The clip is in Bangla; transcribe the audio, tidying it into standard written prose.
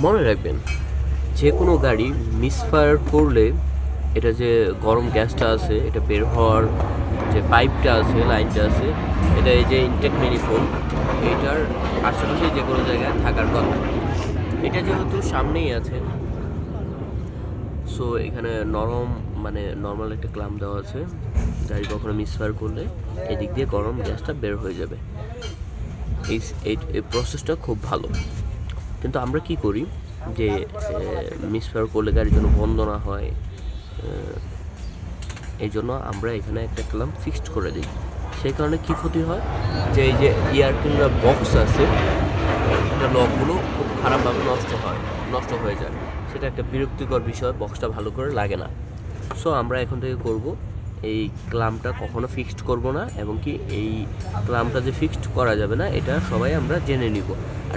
মনে রাখবেন, যে কোনো গাড়ি মিসফায়ার করলে এটা যে গরম গ্যাসটা আছে, এটা বের হওয়ার যে পাইপটা আছে, লাইনটা আছে, এটা এই যে ইনটেক ম্যানিফোল্ড, এটার আশেপাশে যে কোনো জায়গায় থাকার কথা। এটা যেহেতু সামনেই আছে, সো এখানে নরম মানে নর্মাল একটা ক্লাম দেওয়া আছে, গাড়ি কখনো মিসফায়ার করলে এদিক দিয়ে গরম গ্যাসটা বের হয়ে যাবে। এই এই প্রসেসটা খুব ভালো। কিন্তু আমরা কি করি যে মিসফায়ার করলে গাড়ি যেন বন্ধ না হয়, এই জন্য আমরা এখানে একটা ক্লাম ফিক্সড করে দিই। সেই কারণে কী ক্ষতি হয়, যে এই যে এয়ার ক্লিনার বক্স আছে, এটা লকগুলো খুব খারাপভাবে নষ্ট হয়ে যায়। সেটা একটা বিরক্তিকর বিষয়, বক্সটা ভালো করে লাগে না। সো আমরা এখন থেকে করব, এই ক্লামটা কখনো ফিক্সড করব না, এবং কি এই ক্লামটা যে ফিক্সড করা যাবে না এটা সবাই আমরা জেনে নিব। আর